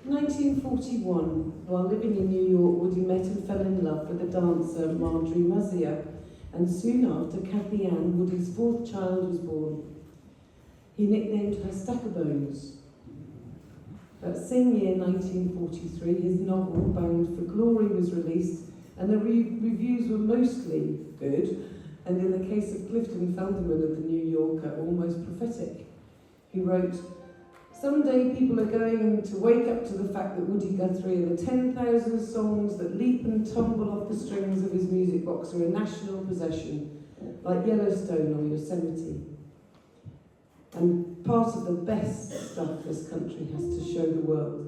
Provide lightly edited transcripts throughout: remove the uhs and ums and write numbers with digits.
1941, while living in New York, Woody met and fell in love with the dancer Marjorie Muzzier, and soon after, Cathy Ann, Woody's fourth child, was born. He nicknamed her Stackerbones. That same year, 1943, his novel, Bound for Glory, was released, and the reviews were mostly good, and in the case of Clifton Felderman of the New Yorker, almost prophetic. He wrote, "Someday people are going to wake up to the fact that Woody Guthrie and the 10,000 songs that leap and tumble off the strings of his music box are a national possession, like Yellowstone or Yosemite. And part of the best stuff this country has to show the world."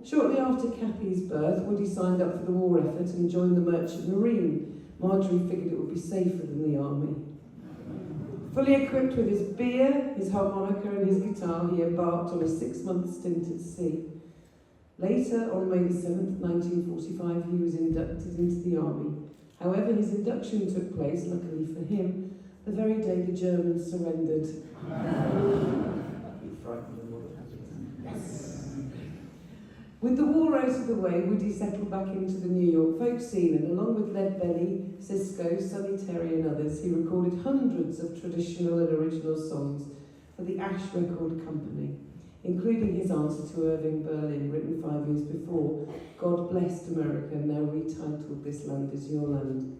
Shortly after Cathy's birth, Woody signed up for the war effort and joined the Merchant Marine. Marjorie figured it would be safer than the army. Fully equipped with his beer, his harmonica and his guitar, he embarked on a 6-month stint at sea. Later, on May 7th, 1945, he was inducted into the army. However, his induction took place, luckily for him, the very day the Germans surrendered. With the war out of the way, Woody settled back into the New York folk scene, and along with Leadbelly, Cisco, Sonny Terry and others, he recorded hundreds of traditional and original songs for the Ash Record Company, including his answer to Irving Berlin, written 5 years before, "God Blessed America," now retitled "This Land Is Your Land."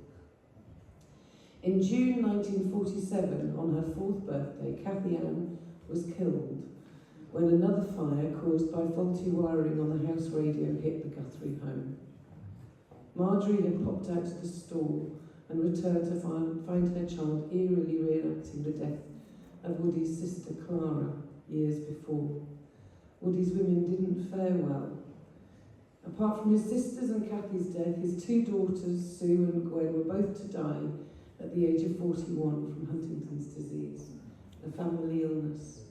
In June 1947, on her 4th birthday, Cathy Ann was killed when another fire caused by faulty wiring on the house radio hit the Guthrie home. Marjorie had popped out to the store and returned to find her child eerily reenacting the death of Woody's sister Clara years before. Woody's women didn't fare well. Apart from his sisters and Cathy's death, his 2 daughters, Sue and Gwen, were both to die at the age of 41 from Huntington's disease, a family illness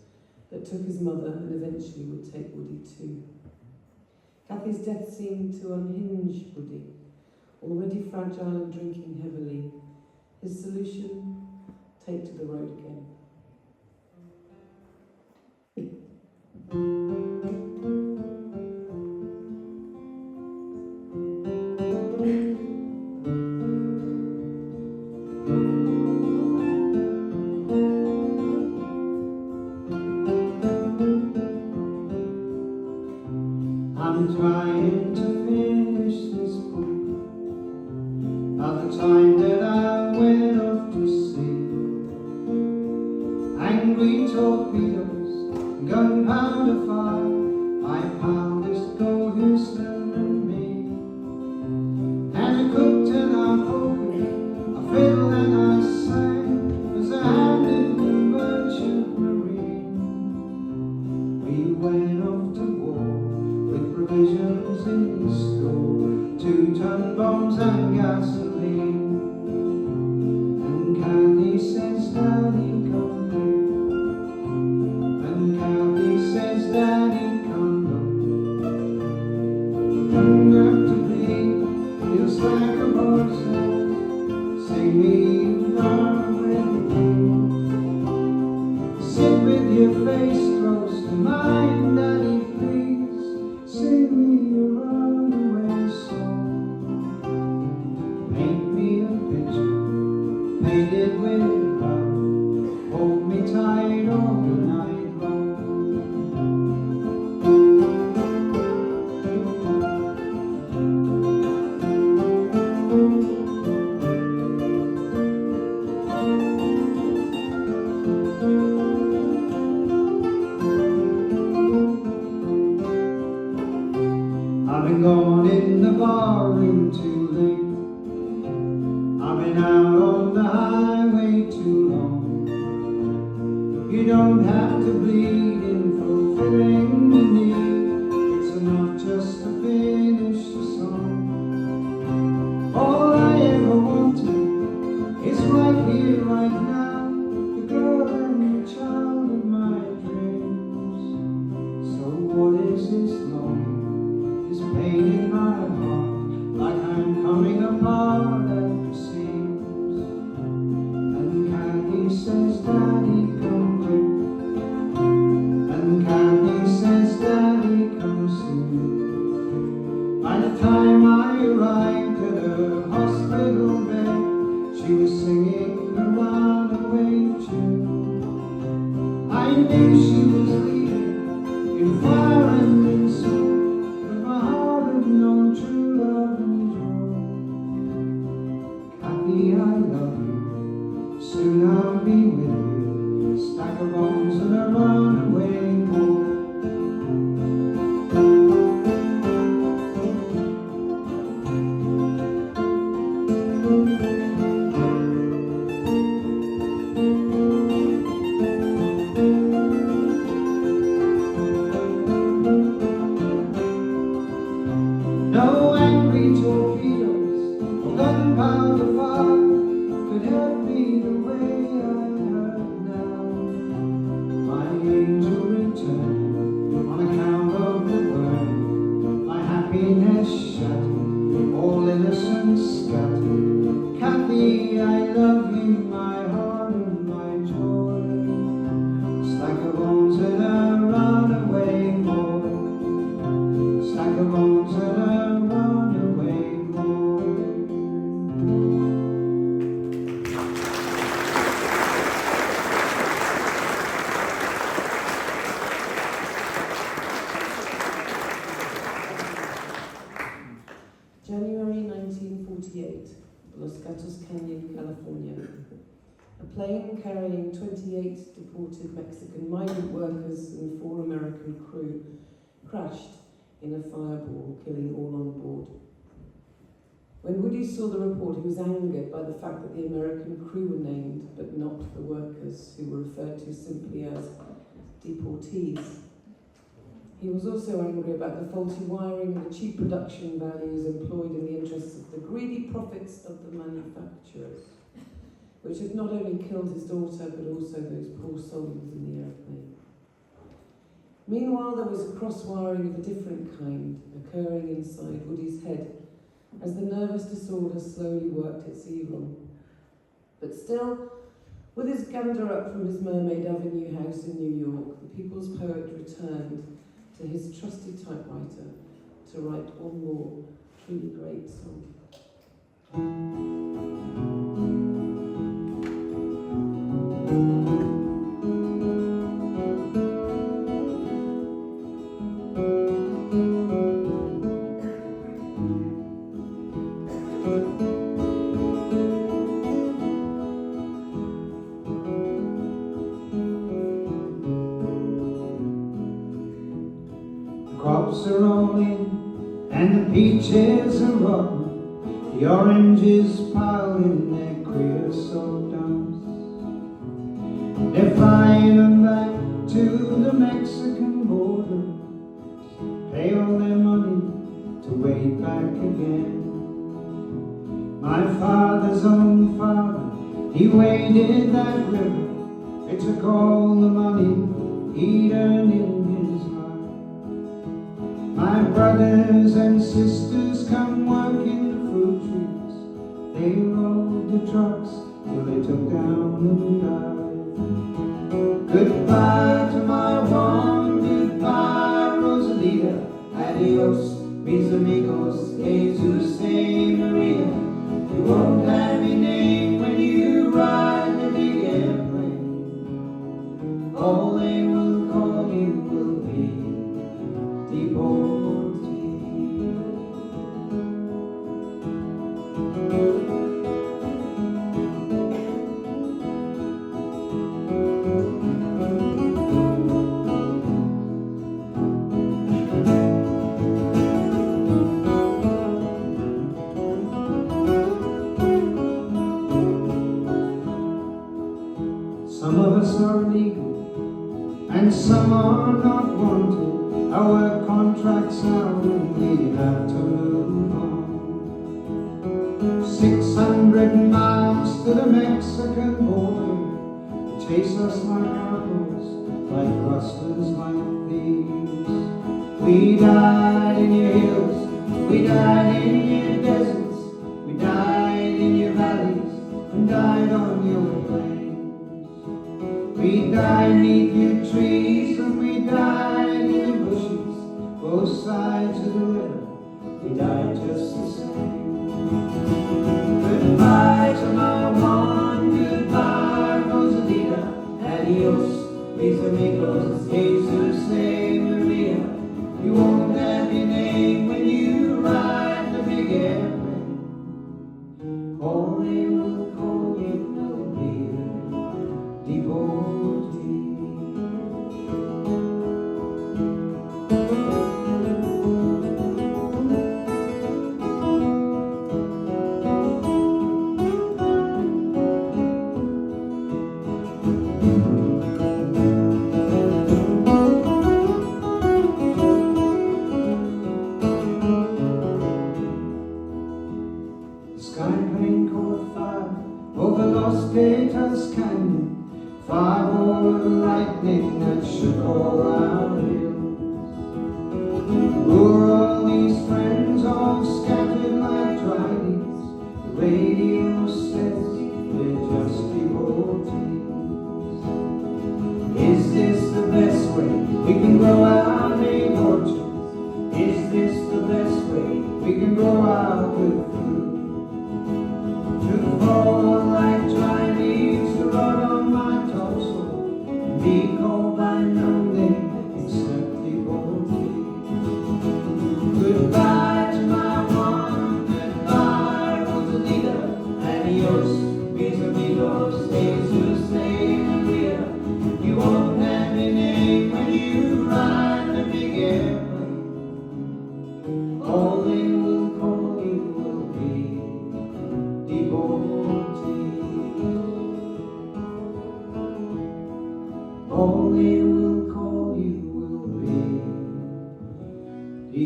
that took his mother and eventually would take Woody too. Cathy's death seemed to unhinge Woody, already fragile and drinking heavily. His solution? Take to the road again. I'm trying to finish this book of the time that I went off to sea. Angry torpedoes, gunpowder fire, my pounders go Houston and me. And I cooked and I poker, I fiddled and I sang, as I had in the Merchant Marine. We went off to war with provisions in store, 2-ton bombs and gasoline. And Cathy says, "Daddy, come home." And Cathy says, "Daddy, come home." Hunger to be feels like a horse. Sing me far away. Sit with your face close to mine, Daddy, please. Sing me a runaway song. in fire and in smoke, but my heart had known true love and joy. Kathy, I love you, soon I'll be with you, a stack of bones and a runaway boy. No angry torpedoes or gunpowder fire could hurt me the way I hurt now. My angel returned on account of the burn, my happiness shattered, all innocence scattered. Kathy, I love you, my heart and my joy, a stack of bones and a runaway boy, a stack of bones and a runaway boy. January 1948, Los Gatos Canyon, California. A plane carrying 28 deported Mexican migrant workers and 4 American crew crashed in a fireball, killing all on board. When Woody saw the report, he was angered by the fact that the American crew were named, but not the workers, who were referred to simply as deportees. He was also angry about the faulty wiring and the cheap production values employed in the interests of the greedy profits of the manufacturers, which had not only killed his daughter, but also those poor souls in the airplane. Meanwhile, there was a cross-wiring of a different kind occurring inside Woody's head as the nervous disorder slowly worked its evil. But still, with his gander up from his Mermaid Avenue house in New York, the people's poet returned to his trusty typewriter to write one more truly great song. Crops are rolling and the peaches are rotten, the oranges piled in their creosote dumps. They're flying them back to the Mexican border, pay all their money to wait back again. My father's own father, he waded that river, they took all the money he'd earned in his life. My brothers and sisters come working the fruit trees, they rode the trucks till they took down and died. Goodbye to my Juan, goodbye Rosalita, adios mis amigos, Jesus say Maria. You won't have your name when you ride the big airplane, all they will call you will be deportee. Some of us are legal and some are not wanted. Our contracts out and we have to move on. 600 miles to the Mexican border, they chase us like outlaws, like rustlers, like thieves. We died in your hills, we died in your deserts, we died in your valleys, and died on your plains. We died beneath your trees and we died in the bushes, both sides of the river, we died just the same. Goodbye to my Juan, goodbye Rosalita, adios mis amigos, Jesus say Maria. Of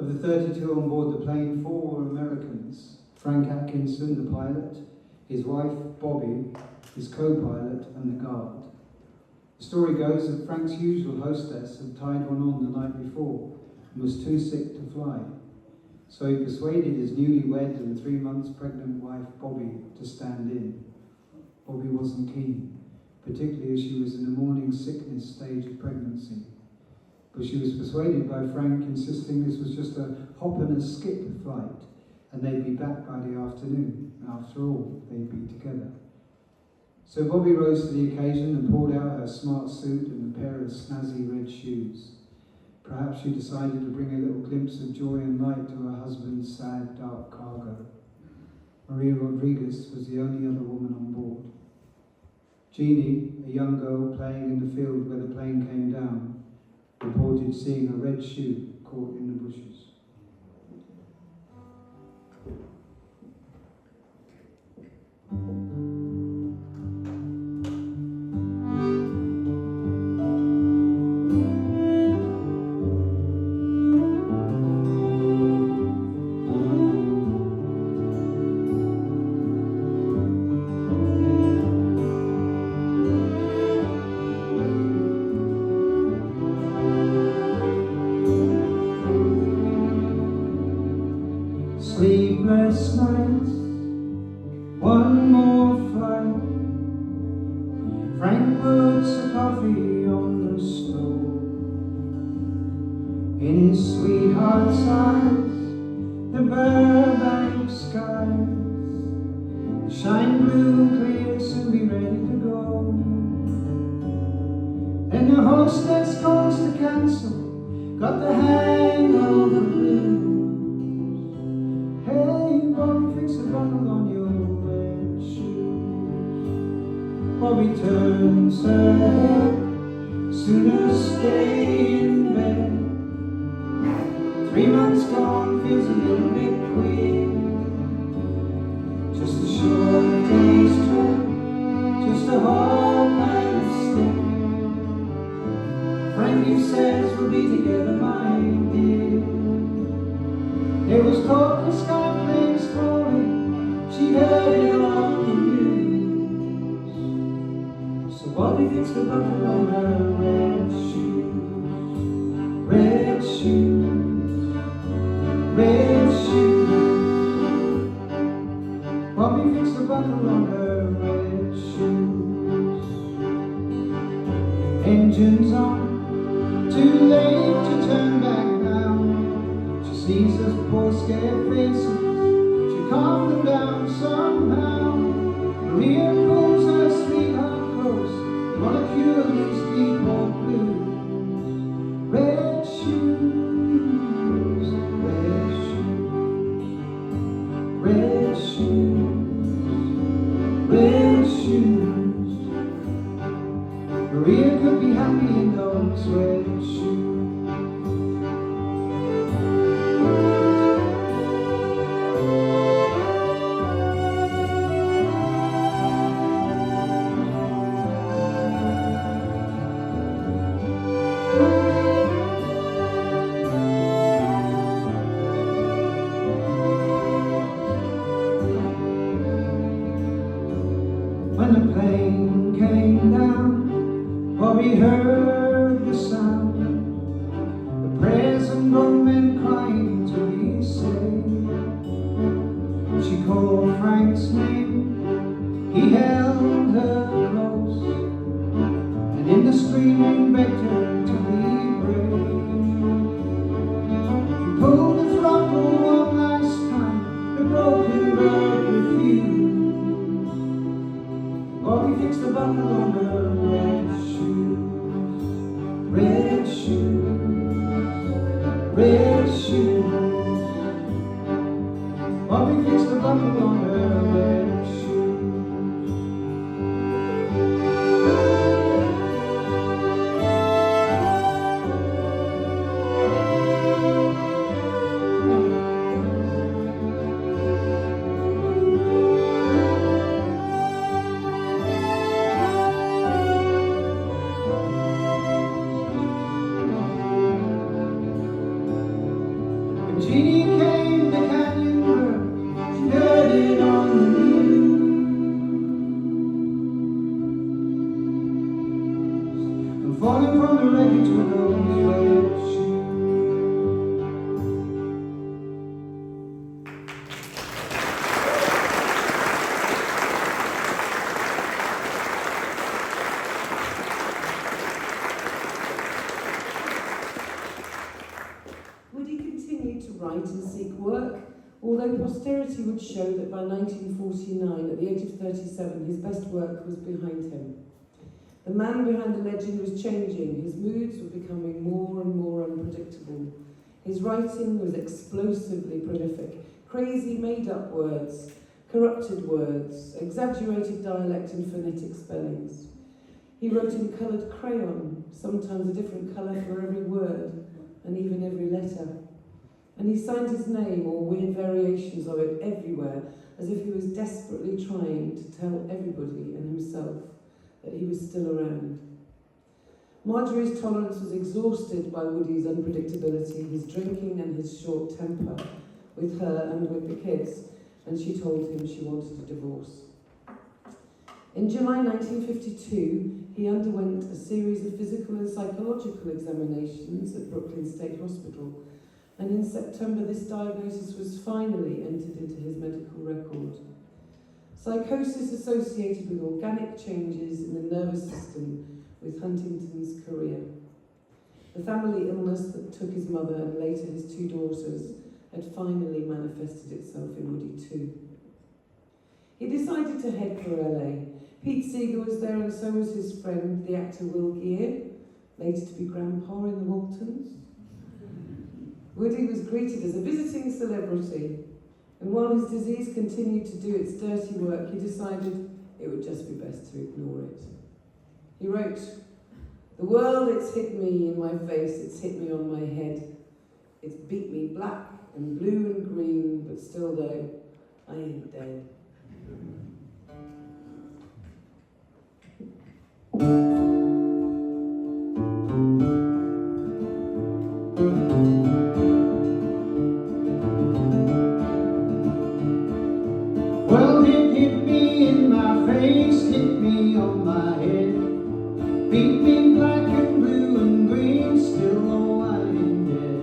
the 32 on board the plane, 4 were Americans: Frank Atkinson, the pilot, his wife, Bobby, his co-pilot, and the guard. The story goes that Frank's usual hostess had tied one on the night before and was too sick to fly. So he persuaded his newlywed and 3 months pregnant wife, Bobby, to stand in. Bobby wasn't keen, particularly as she was in the morning sickness stage of pregnancy. But she was persuaded by Frank, insisting this was just a hop and a skip flight, and they'd be back by the afternoon. After all, they'd be together. So Bobby rose to the occasion and pulled out her smart suit and a pair of snazzy red shoes. Perhaps she decided to bring a little glimpse of joy and light to her husband's sad, dark cargo. Maria Rodriguez was the only other woman on board. Jeannie, a young girl playing in the field where the plane came down, reported seeing a red shoe caught in the bushes. Sleepless nights, one more flight. Frank puts a coffee on the stove. In his sweetheart's eyes, the Burbank skies shine blue and clear, soon be ready to go. Then the hostess calls to cancel, got the hangover blues. Hey, Bobby, fix a buckle on your red shoes. Bobby turns her head, sooner stay in bed. 3 months gone, feels a little bit queer. Just a short day's trip, just a hop and a step. Frankie says we'll be together, my dear. There was talk of sky planes falling, she heard it on the news. So Bobby fixed the buckle on her red shoes. Red shoes, red shoes. Bobby fixed the buckle on her red shoes. Engines on, too late to turn back now. Sees us poor scared faces, she calmed them down somehow. Maria pulls her sweetheart close, wanna cure these deep old blues. Red shoes, red shoes, red shoes, red shoes. Maria could be happy in those red shoes. When the plane came down, Bobby heard the sound, the prayers and grown men crying to be saved. She called Frank's name, he held her close, and in the screaming begged her to be brave. He pulled the throttle one last time, the broken bird refused. Bobby fixed the buckle on her red shoes. Red shoes, red shoes. Bobby fixed the buckle on her red shoes. show that by 1949, at the age of 37, his best work was behind him. The man behind the legend was changing. His moods were becoming more and more unpredictable. His writing was explosively prolific. Crazy made-up words, corrupted words, exaggerated dialect and phonetic spellings. He wrote in coloured crayon, sometimes a different colour for every word, and even every letter. And he signed his name or weird variations of it everywhere, as if he was desperately trying to tell everybody and himself that he was still around. Marjorie's tolerance was exhausted by Woody's unpredictability, his drinking and his short temper with her and with the kids, and she told him she wanted a divorce. In July 1952, he underwent a series of physical and psychological examinations at Brooklyn State Hospital, and in September this diagnosis was finally entered into his medical record. Psychosis associated with organic changes in the nervous system with Huntington's chorea. The family illness that took his mother and later his two daughters had finally manifested itself in Woody too. He decided to head for LA. Pete Seeger was there, and so was his friend, the actor Will Geer, later to be Grandpa in the Waltons. Woody was greeted as a visiting celebrity, and while his disease continued to do its dirty work, he decided it would just be best to ignore it. He wrote, "The world, it's hit me in my face, it's hit me on my head. It's beat me black and blue and green, but still though, I ain't dead." Well, it hit me in my face, hit me on my head, beat me black and blue and green, still though I ain't dead.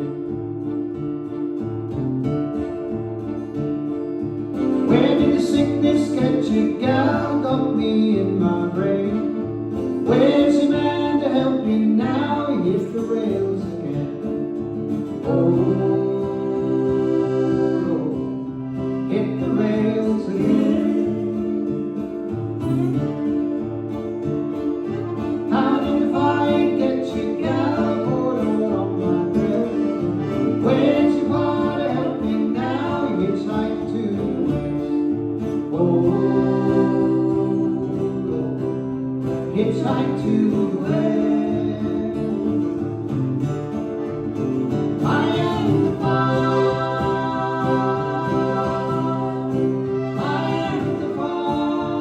Where did the sickness get you, gal? Got me in my brain. Where's your man to help me now? He hits the rails again. Oh, hit the rails again. How did the fire get you, gal? Order on my breath. Where's your bar to help me now? You hitchhike to the west. Oh, hitchhike to the west. I am the fire. I am the fire.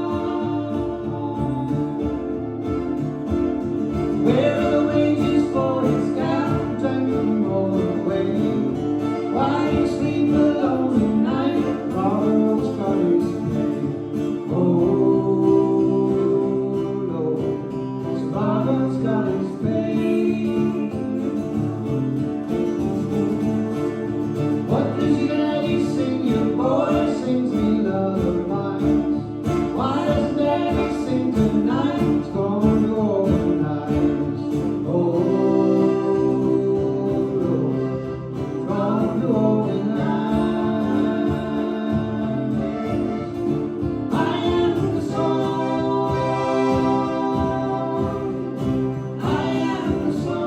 Where are the wages for his gal? Drank them all away. Why you sleep alone at night? Robber's got his pay. Oh, Lord, Robber's got his pay. What does your daddy sing? Your boy sings me lullabies. Why does daddy sing tonight? He's gone to organize. Oh, Lord, gone to organize. I am the song. I am the song.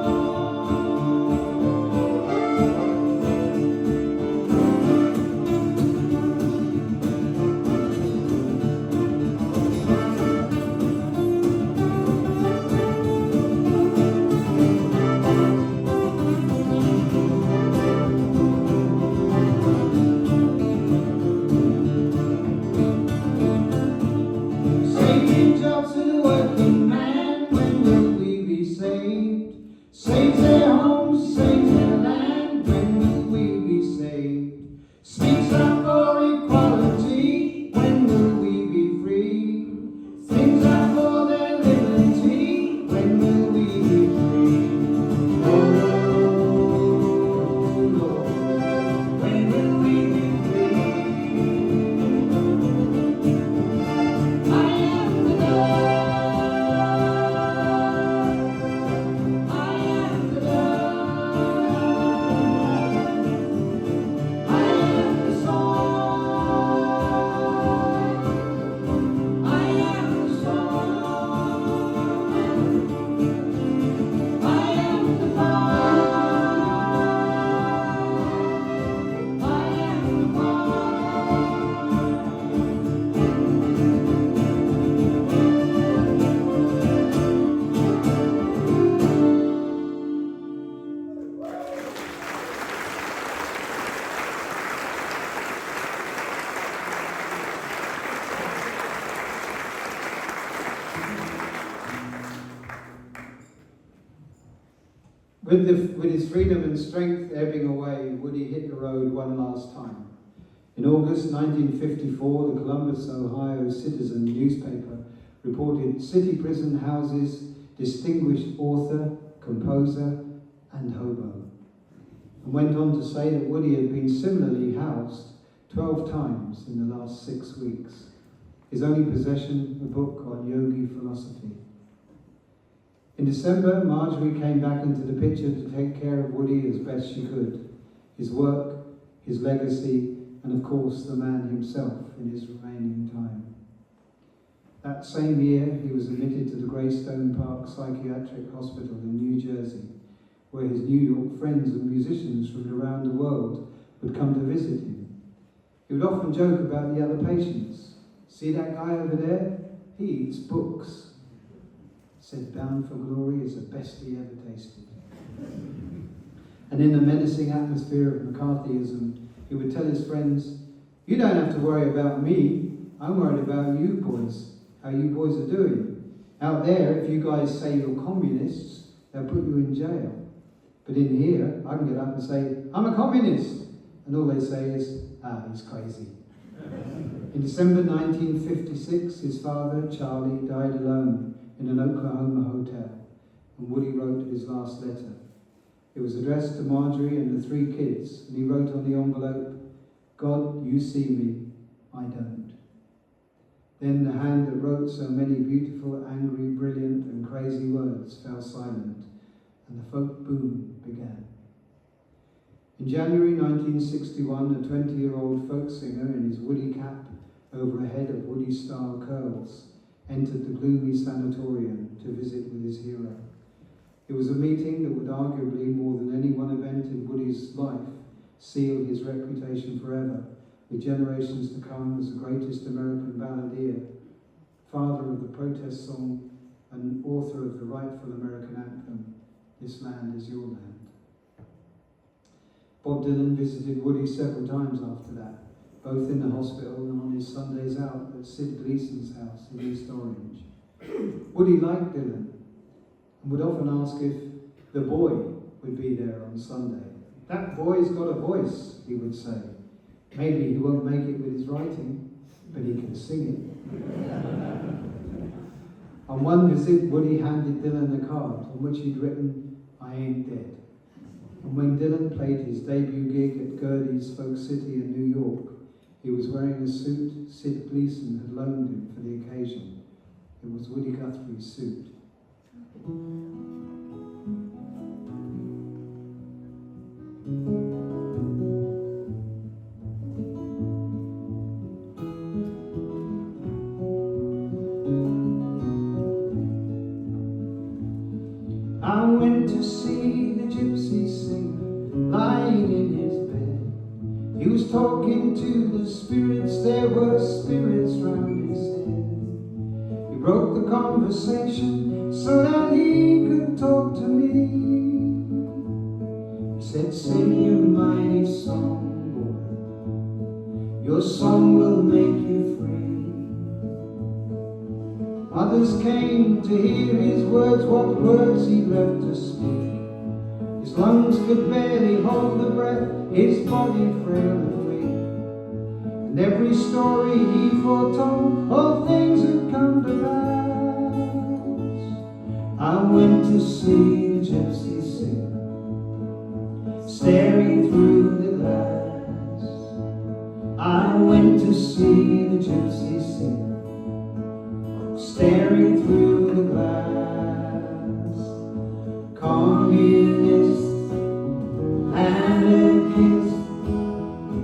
Saving jobs for the working man, when will we be saved? Saves their homes, saves their land, when will we be saved? Speaks up for equality, when will we be free? Sings up for their liberty, when will we be free? Oh, Lord, when will we be free? I am the God. With his freedom and strength ebbing away, Woody hit the road one last time. In August 1954, the Columbus, Ohio Citizen newspaper reported city prison houses distinguished author, composer, and hobo, and went on to say that Woody had been similarly housed 12 times in the last 6 weeks. His only possession, a book on yogi philosophy. In December, Marjorie came back into the picture to take care of Woody as best she could. His work, his legacy, and of course the man himself in his remaining time. That same year, he was admitted to the Greystone Park Psychiatric Hospital in New Jersey, where his New York friends and musicians from around the world would come to visit him. He would often joke about the other patients. See that guy over there? He eats books. Said Bound for Glory is the best he ever tasted. And in the menacing atmosphere of McCarthyism, he would tell his friends, "You don't have to worry about me. I'm worried about you boys, how you boys are doing. Out there, if you guys say you're communists, they'll put you in jail. But in here, I can get up and say, I'm a communist. And all they say is, he's crazy." In December 1956, his father, Charlie, died alone in an Oklahoma hotel, and Woody wrote his last letter. It was addressed to Marjorie and the 3 kids, and he wrote on the envelope, "God, you see me, I don't." Then the hand that wrote so many beautiful, angry, brilliant, and crazy words fell silent, and the folk boom began. In January 1961, a 20-year-old folk singer in his Woody cap over a head of Woody-style curls entered the gloomy sanatorium to visit with his hero. It was a meeting that would arguably, more than any one event in Woody's life, seal his reputation forever, with generations to come as the greatest American balladeer, father of the protest song, and author of the rightful American anthem, "This Land Is Your Land." Bob Dylan visited Woody several times after that, both in the hospital and on his Sundays out at Sid Gleason's house in East Orange. Woody liked Dylan and would often ask if the boy would be there on Sunday. "That boy's got a voice," he would say. "Maybe he won't make it with his writing, but he can sing it." On one visit, Woody handed Dylan a card on which he'd written, "I ain't dead." And when Dylan played his debut gig at Gerde's Folk City in New York, he was wearing a suit Sid Gleason had loaned him for the occasion. It was Woody Guthrie's suit. I went to see the gypsy singer lying in his bed. He was talking to the spirits, there were spirits round his head. He broke the conversation so that he could talk to me. He said, "Sing your mighty song, boy. Your song will make you free." Others came to hear his words, what words he left to speak. His lungs could barely hold the breath, his body frail and weak. And every story he foretold, all things had come to pass. I went to see the gypsy singer, staring through the glass. I went to see the gypsy singer, staring through the glass. Communists, anarchists,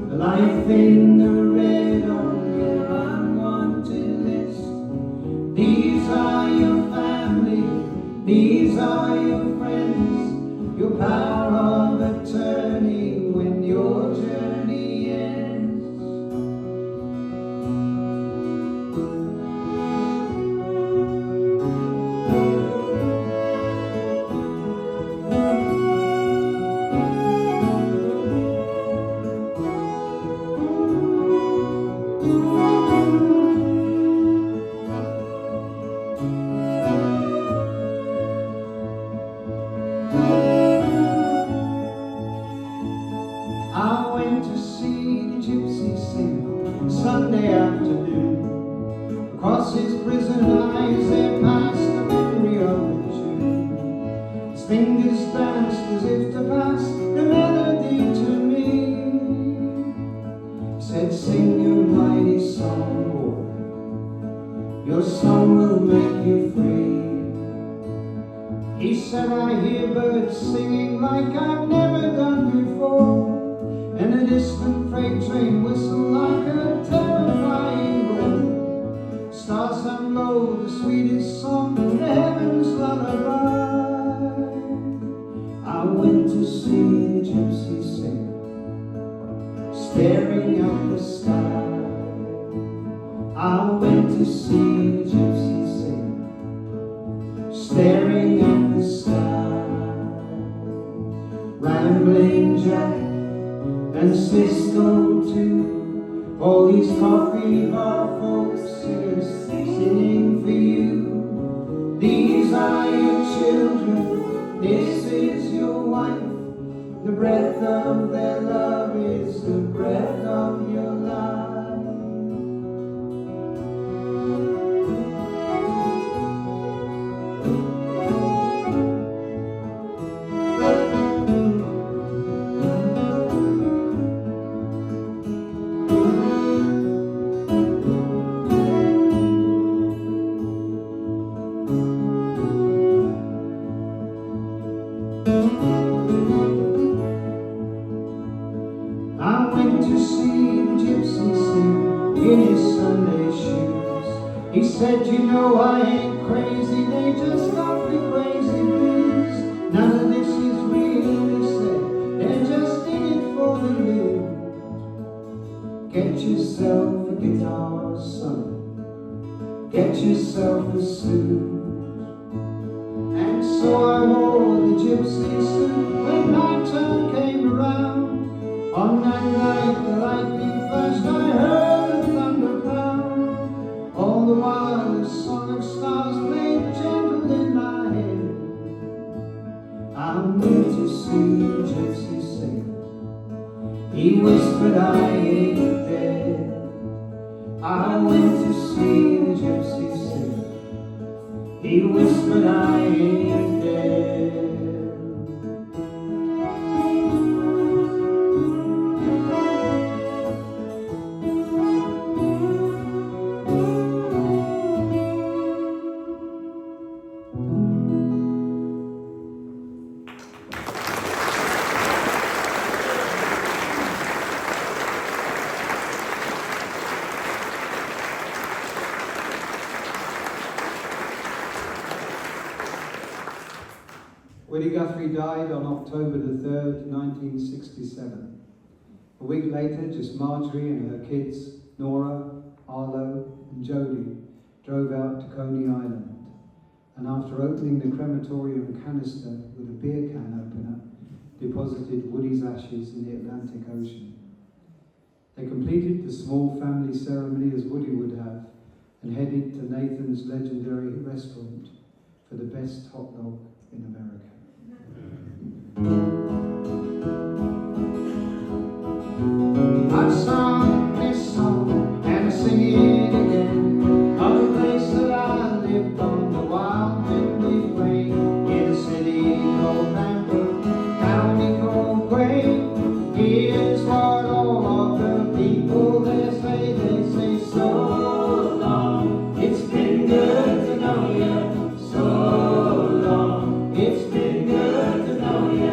the life in the red on your unwanted list. These are your family, these are your friends, your power of attorney when your journey ends. Across his prison eyes there passed the memory of the tune. His fingers danced as if to pass the melody to me. He said, sing your mighty song, boy. Your song will make you free. He said, I hear birds singing like I've never done before, and a distant freight train whistle like a terrifying roar. Stars sang low the sweetest song, the heavens lullaby. I went to see the gypsy sing, staring up the sky. I went to see the gypsy sing, staring at the sky. Rambling Jack and Cisco too, all these coffee bar folks singing for you. These are your children, this is your wife. The breath of their love is the breath of your life. I went to see the gypsy sing in his Sunday shoes. He said, you know I ain't crazy, they just got the crazy blues. None of this is real, they said, they're just in it for the loot. Get yourself a guitar, son, get yourself a suit. And so I wore the gypsy suit when my turn came around. On that night the lightning flashed, I heard the thunder pound. All the while the song of stars played gentle in my head. I went to see the gypsy sing. He whispered, I ain't dead. I went to see the gypsy sing. He whispered, I ain't dead. Woody Guthrie died on October the 3rd, 1967. A week later, just Marjorie and her kids, Nora, Arlo and Jodie, drove out to Coney Island, and after opening the crematorium canister with a beer can opener, deposited Woody's ashes in the Atlantic Ocean. They completed the small family ceremony as Woody would have, and headed to Nathan's legendary restaurant for the best hot dog in America. I've sung this song and I sing it again, of a place that I lived on the wild windy plain, in a city called Pampa, county called Geraint. Here's what all of the people there say. They say, so long, it's been good to know you. So long, it's been good to know you.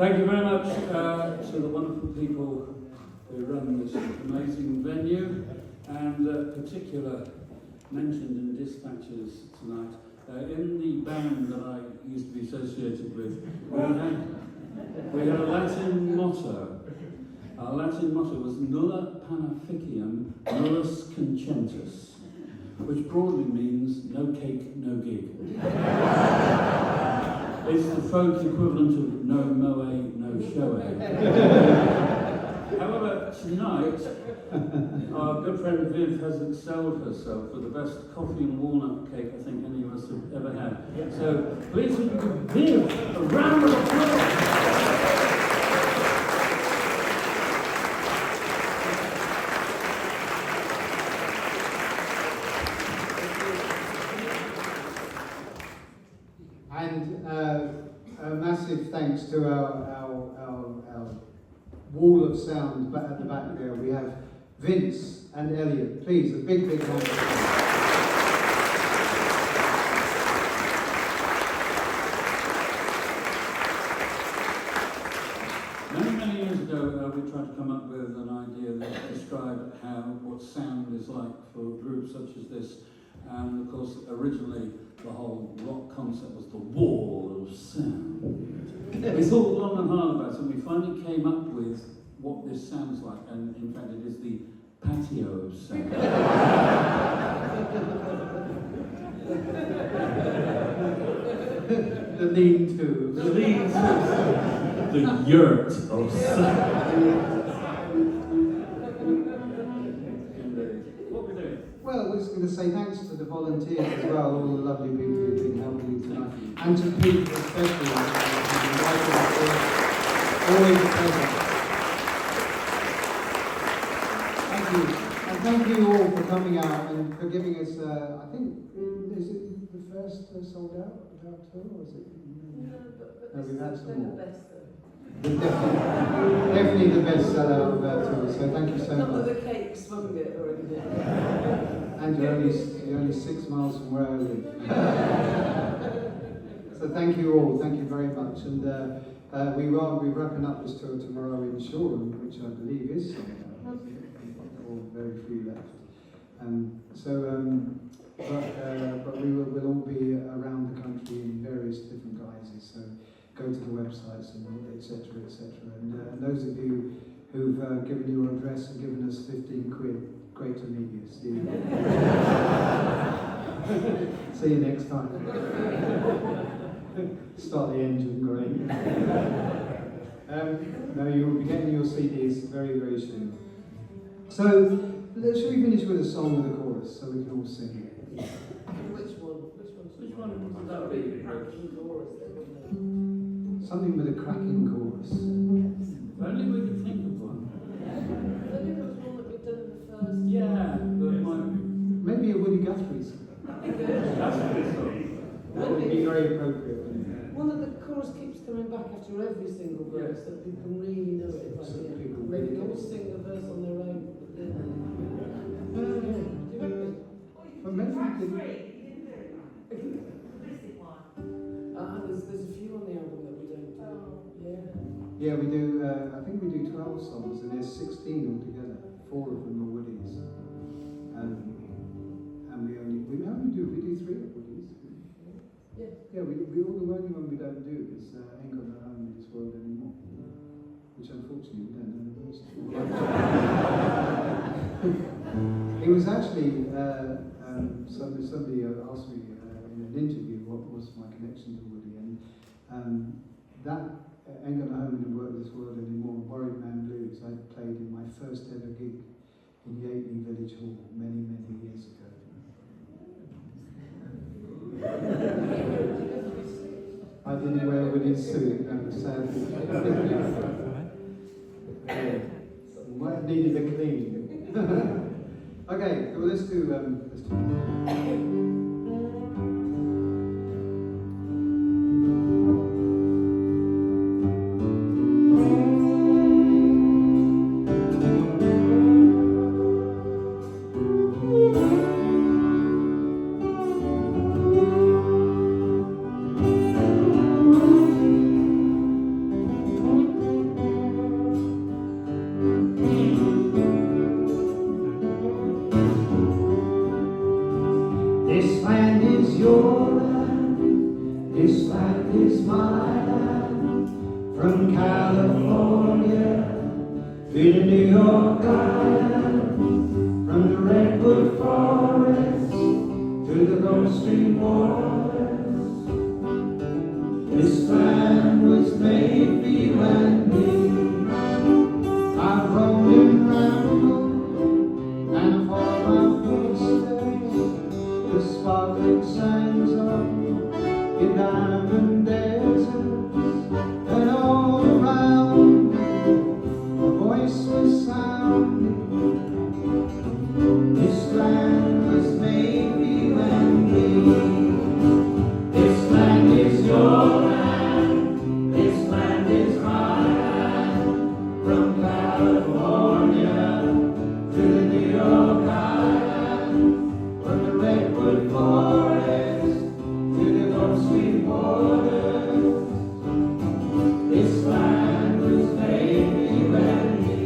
Thank you very much to the wonderful people who run this amazing venue, and particular mentioned in dispatches tonight. In the band that I used to be associated with, we had a Latin motto. Our Latin motto was Nulla Panaficium, Nullus Concentus, which broadly means no cake, no gig. It's the folk equivalent of no moe, no show. However, tonight, our good friend Viv has excelled herself with the best coffee and walnut cake I think any of us have ever had. So please give Viv a round of applause. And a massive thanks to our wall of sound at the back there. We have Vince and Elliot. Please, a big, big hand. Many years ago, we tried to come up with an idea that described what sound is like for groups such as this. And of course, originally, the whole rock concept was the wall of sound. We thought long and hard about it, and we finally came up with what this sounds like, and in fact it is the patio of sound. The lean-to. The lean-to. The yurt of sound. Well, we're just going to say thanks to the volunteers as well, all the lovely people who've been helping you tonight, and to Pete especially. Always a pleasure. Thank you. And thank you all for coming out and for giving us, I think, is it the first sold out tour, or is it? No, we've had some more. Definitely the best sellout of our tour, so thank you so much. Not that the cake swung it or anything. And you're only 6 miles from where I live. So thank you all, thank you very much. And we're wrapping up this tour tomorrow in Shoreham, which I believe is sold out, or very few left. But we'll all be around the country in various different guises. So go to the websites and etc. And those of you who've given your address and given us 15 quid, great to meet you. See you. See you next time. Start the engine, great. No, you will be getting your CDs very, very soon. So, should we finish with a song with a chorus so we can all sing it? Which one? Which one would that be? Something with a cracking chorus. If only we could think of one. I think it was one that we'd done in the first. Yeah, maybe a Woody Guthrie song. That's a good song. That would be very appropriate. One that the chorus keeps coming back after every single verse, that people really know it by the end. Maybe they all sing the verse on their own. Do you reckon? But maybe we could. There's a few on the album that we don't do. Yeah, we do. I think we do 12 songs, and there's 16 altogether. 4 of them are Woodies, and we only do 3 of Woodies. Yeah, we all the only one we don't do is Ain't Got No Home in This World Anymore, which unfortunately we don't know the words to. It was actually somebody asked me in an interview what was my connection to Woody, and that Ain't Got No Home in This World Anymore, Worried Man Blues, I played in my first ever gig in Yateley Village Hall many years ago. I didn't wear Woody's suit, sadly. Might needed a clean. Okay, well let's do. This land is your land, this land is my land. From California to the New York Island, from the Redwood Forest to the Gulf Stream waters. This land was made for you and me. I've roamed and rambled and followed my footsteps, the sparkling sands of your diamond deserts, and all around me a voice was sounding. This land was made for you and me. This land is your land, this land is my land. From California to the New York Island, from the Redwood Forest to the Gulf Stream waters. This land was made for you and me.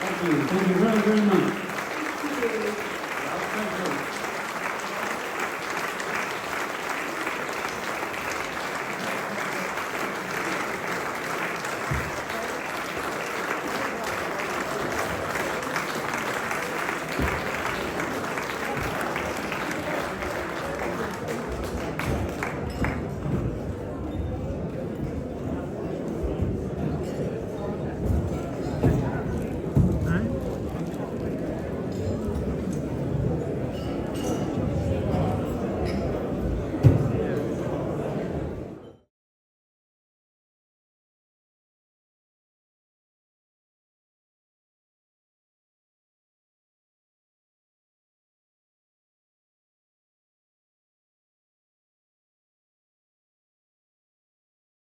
Thank you very, very much. Thank you. Thank you.